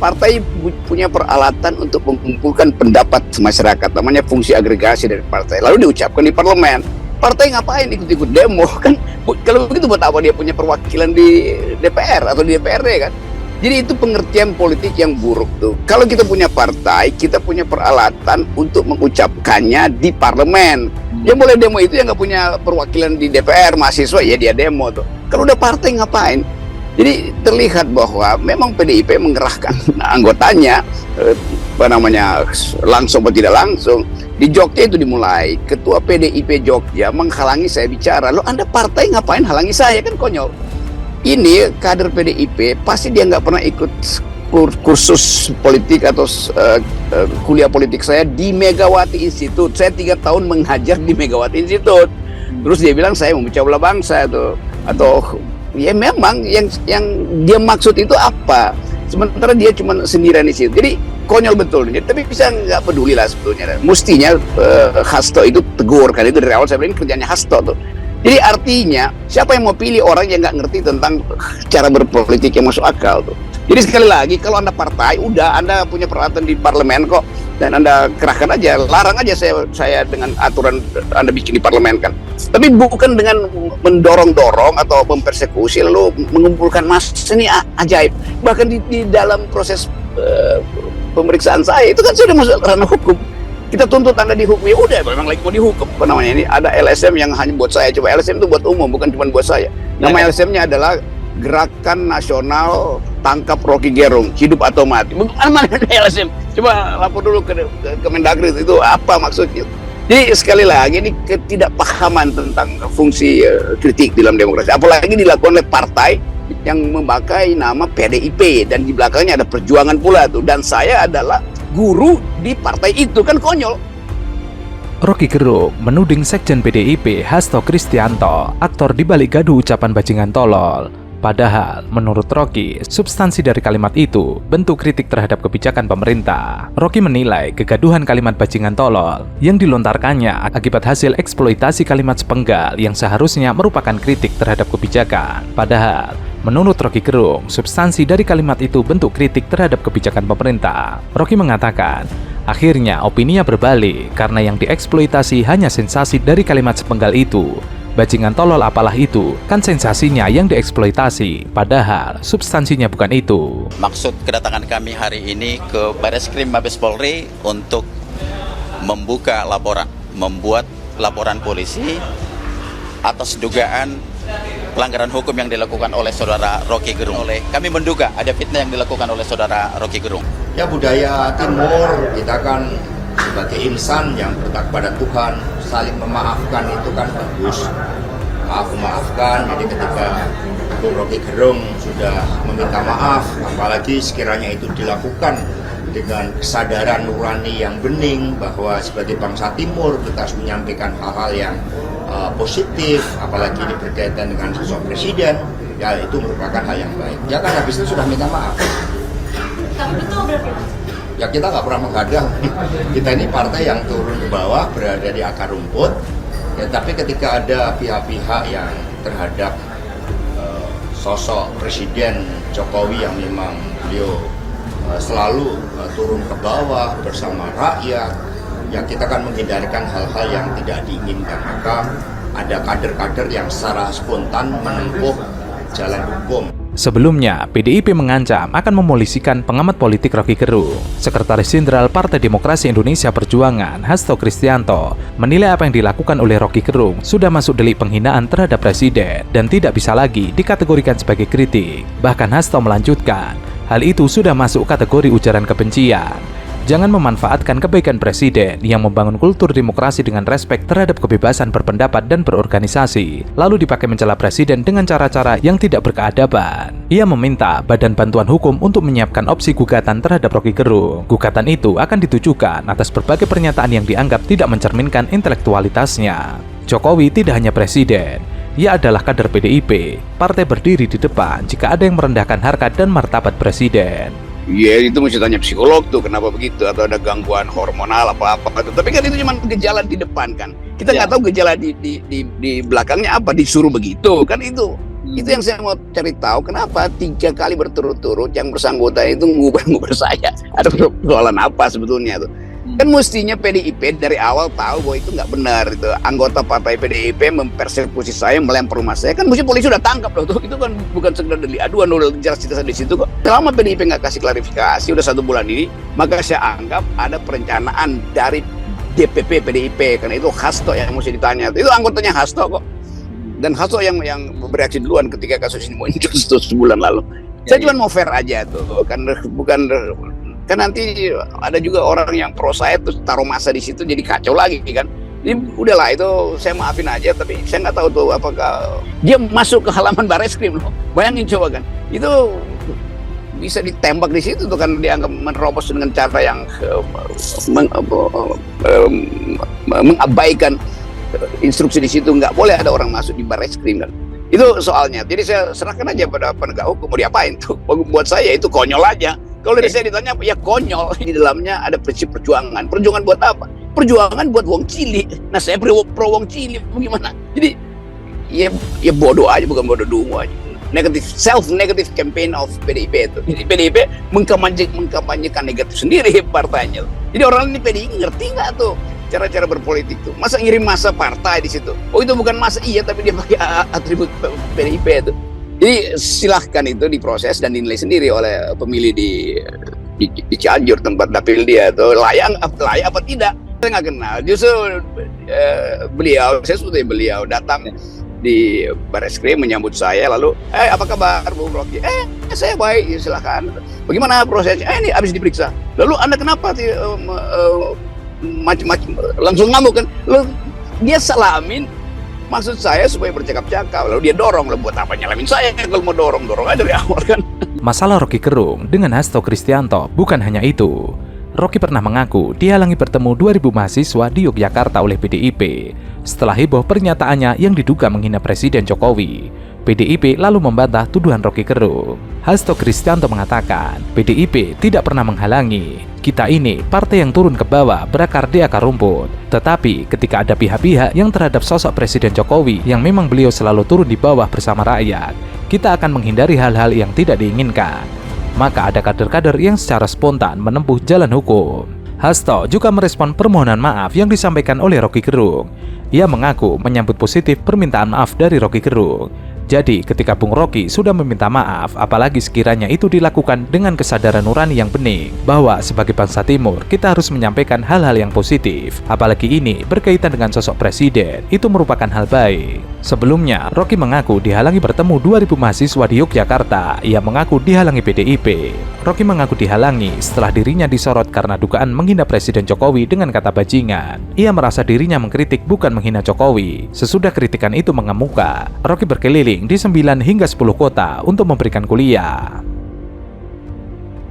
Partai punya peralatan untuk mengumpulkan pendapat masyarakat, namanya fungsi agregasi dari partai, lalu diucapkan di parlemen. Partai ngapain ikut-ikut demo kan? Kalau begitu buat apa dia punya perwakilan di DPR atau di DPRD kan? Jadi itu pengertian politik yang buruk tuh. Kalau kita punya partai, kita punya peralatan untuk mengucapkannya di parlemen. Yang boleh demo itu yang nggak punya perwakilan di DPR, mahasiswa ya dia demo tuh. Kalau udah partai ngapain? Jadi terlihat bahwa memang PDIP mengerahkan anggotanya, langsung atau tidak langsung. Di Jogja itu dimulai, ketua PDIP Jogja menghalangi saya bicara. Loh, Anda partai ngapain halangi saya, kan konyol. Ini kader PDIP pasti dia nggak pernah ikut kursus politik atau kuliah politik saya di Megawati Institute. Saya 3 tahun mengajar di Megawati Institute. Terus dia bilang saya memecah belah bangsa tuh, atau ya memang yang dia maksud itu apa? Sementara dia cuma sendirian di situ. Jadi konyol betul. Tapi bisa nggak peduli lah sebetulnya. Mestinya Hasto itu tegur, kan itu dari awal saya bilang kerjanya Hasto tuh. Jadi artinya siapa yang mau pilih orang yang nggak ngerti tentang cara berpolitik yang masuk akal tuh. Jadi sekali lagi, kalau Anda partai, udah Anda punya peralatan di parlemen kok, dan Anda kerahkan aja, larang aja saya dengan aturan Anda bikin di parlemen kan. Tapi bukan dengan mendorong-dorong atau mempersekusi lalu mengumpulkan massa. Ini ajaib. Bahkan di dalam proses pemeriksaan saya itu kan sudah masuk ranah hukum. Kita tuntut Anda dihukum, ya udah memang lagi mau dihukum. Apa namanya ini? Ada LSM yang hanya buat saya. Coba LSM itu buat umum, bukan cuma buat saya. Nama LSM-nya adalah Gerakan Nasional Tangkap Rocky Gerung, Hidup atau Mati. Mana ada LSM? Coba lapor dulu ke Kemendagri, itu apa maksudnya. Jadi sekali lagi ini ketidakpahaman tentang fungsi kritik dalam demokrasi. Apalagi dilakukan oleh partai yang memakai nama PDIP dan di belakangnya ada perjuangan pula tuh. Dan saya adalah guru di partai itu, kan konyol. Rocky Gerung menuding Sekjen PDIP Hasto Kristianto aktor di balik gaduh ucapan bajingan tolol. Padahal, menurut Rocky, substansi dari kalimat itu bentuk kritik terhadap kebijakan pemerintah. Rocky menilai kegaduhan kalimat bajingan tolol yang dilontarkannya akibat hasil eksploitasi kalimat sepenggal yang seharusnya merupakan kritik terhadap kebijakan. Padahal, menurut Rocky Gerung, substansi dari kalimat itu bentuk kritik terhadap kebijakan pemerintah. Rocky mengatakan, akhirnya opininya berbalik karena yang dieksploitasi hanya sensasi dari kalimat sepenggal itu. Bajingan tolol apalah itu, kan sensasinya yang dieksploitasi, padahal substansinya bukan itu. Maksud kedatangan kami hari ini ke Bareskrim Mabes Polri untuk membuat laporan polisi atas dugaan pelanggaran hukum yang dilakukan oleh saudara Rocky Gerung. Kami menduga ada fitnah yang dilakukan oleh saudara Rocky Gerung. Ya, budaya timur kita kan sebagai insan yang bertakwa pada Tuhan, saling memaafkan itu kan bagus. Maafkan. Jadi ketika Bung Rocky Gerung sudah meminta maaf, apalagi sekiranya itu dilakukan dengan kesadaran nurani yang bening bahwa sebagai bangsa timur kita harus menyampaikan hal-hal yang positif, apalagi ini berkaitan dengan sosok presiden, ya itu merupakan hal yang baik. Ya kan habis itu sudah minta maaf. Ya kita nggak pernah menghadang. Kita ini partai yang turun ke bawah, berada di akar rumput. Ya, tapi ketika ada pihak-pihak yang terhadap sosok Presiden Jokowi yang memang beliau selalu turun ke bawah bersama rakyat, ya kita akan menghindarkan hal-hal yang tidak diinginkan. Maka ada kader-kader yang secara spontan menempuh jalan hukum. Sebelumnya, PDIP mengancam akan memolisikan pengamat politik Rocky Gerung. Sekretaris Jenderal Partai Demokrasi Indonesia Perjuangan, Hasto Kristianto, menilai apa yang dilakukan oleh Rocky Gerung sudah masuk delik penghinaan terhadap presiden dan tidak bisa lagi dikategorikan sebagai kritik. Bahkan Hasto melanjutkan, hal itu sudah masuk kategori ujaran kebencian. Jangan memanfaatkan kebaikan presiden yang membangun kultur demokrasi dengan respek terhadap kebebasan berpendapat dan berorganisasi, lalu dipakai mencela presiden dengan cara-cara yang tidak berkeadaban. Ia meminta Badan Bantuan Hukum untuk menyiapkan opsi gugatan terhadap Rocky Gerung. Gugatan itu akan ditujukan atas berbagai pernyataan yang dianggap tidak mencerminkan intelektualitasnya. Jokowi tidak hanya presiden, ia adalah kader PDIP. Partai berdiri di depan jika ada yang merendahkan harkat dan martabat presiden. Ya itu mesti tanya psikolog tuh kenapa begitu, atau ada gangguan hormonal apa-apa tuh. Tapi kan itu cuma gejala di depan kan. Kita nggak tahu gejala di belakangnya apa, disuruh begitu kan itu. Itu yang saya mau cari tahu, kenapa 3 kali berturut-turut yang bersangkutan itu ngubah saya. Ada persoalan apa sebetulnya tuh? Kan mestinya PDIP dari awal tahu bahwa itu nggak benar. Itu anggota partai PDIP mempersekusi saya, melempar rumah saya. Kan mesti polisi udah tangkap loh tuh. Itu kan bukan sekedar delik aduan, udah jelas di situ kok. Selama PDIP nggak kasih klarifikasi udah 1 bulan ini, maka saya anggap ada perencanaan dari DPP PDIP. Karena itu Hasto yang mesti ditanya. Itu anggotanya Hasto kok. Dan Hasto yang bereaksi duluan ketika kasus ini muncul sebulan lalu. Saya cuma mau fair aja tuh, kan nanti ada juga orang yang pro saya terus taruh masa di situ jadi kacau lagi kan. Jadi udahlah, itu saya maafin aja, tapi saya nggak tahu tuh apakah dia masuk ke halaman Bareskrim loh. Bayangin coba kan, itu bisa ditembak di situ tuh kan, dianggap menerobos dengan cara yang mengabaikan instruksi di situ. Nggak boleh ada orang masuk di Bareskrim kan. Itu soalnya. Jadi saya serahkan aja pada penegak hukum, mau diapain tuh. Buat saya itu konyol aja. Kalau dari saya ditanya, ya konyol. Di dalamnya ada prinsip perjuangan. Perjuangan buat apa? Perjuangan buat wong cilik. Nah, saya pro wong cilik, bagaimana? Jadi ya bodoh aja, bukan bodoh dungu aja. Self-negative campaign of PDIP itu. Jadi PDIP mengkampanyekan negatif sendiri partainya. Jadi orang ini PDIP ngerti nggak tuh cara-cara berpolitik tuh? Masa ngirim masa partai di situ? Oh, itu bukan masa, iya, tapi dia pakai atribut PDIP itu. Jadi silahkan itu diproses dan dinilai sendiri oleh pemilih di Cianjur, tempat dapil dia tuh layak apa tidak. Saya nggak kenal. Justru saya sebutnya beliau datang di Bareskrim menyambut saya, lalu apa kabar Bung Rocky? Saya baik, ya, silakan. Bagaimana prosesnya? Ini habis diperiksa. Lalu Anda kenapa macam-macam, langsung ngamuk kan? Lalu dia salamin, maksud saya supaya bercakap-cakap. Lalu dia dorong, buat apa nyalamin saya? Kalau mau dorong aja dari awal kan. Masalah Rocky Gerung dengan Hasto Kristianto bukan hanya itu. Rocky pernah mengaku dihalangi bertemu 2000 mahasiswa di Yogyakarta oleh PDIP setelah heboh pernyataannya yang diduga menghina Presiden Jokowi. PDIP lalu membantah tuduhan Rocky Gerung. Hasto Kristianto mengatakan PDIP tidak pernah menghalangi. Kita ini partai yang turun ke bawah berakar di akar rumput. Tetapi ketika ada pihak-pihak yang terhadap sosok Presiden Jokowi yang memang beliau selalu turun di bawah bersama rakyat, kita akan menghindari hal-hal yang tidak diinginkan. Maka ada kader-kader yang secara spontan menempuh jalan hukum. Hasto juga merespon permohonan maaf yang disampaikan oleh Rocky Gerung. Ia mengaku menyambut positif permintaan maaf dari Rocky Gerung. Jadi ketika Bung Rocky sudah meminta maaf, apalagi sekiranya itu dilakukan dengan kesadaran nurani yang bening, bahwa sebagai bangsa Timur kita harus menyampaikan hal-hal yang positif. Apalagi ini berkaitan dengan sosok presiden, itu merupakan hal baik. Sebelumnya, Rocky mengaku dihalangi bertemu 2000 mahasiswa di Yogyakarta. Ia mengaku dihalangi PDIP. Rocky mengaku dihalangi setelah dirinya disorot karena dugaan menghina Presiden Jokowi dengan kata bajingan. Ia merasa dirinya mengkritik bukan menghina Jokowi. Sesudah kritikan itu mengemuka, Rocky berkeliling di 9 hingga 10 kota untuk memberikan kuliah.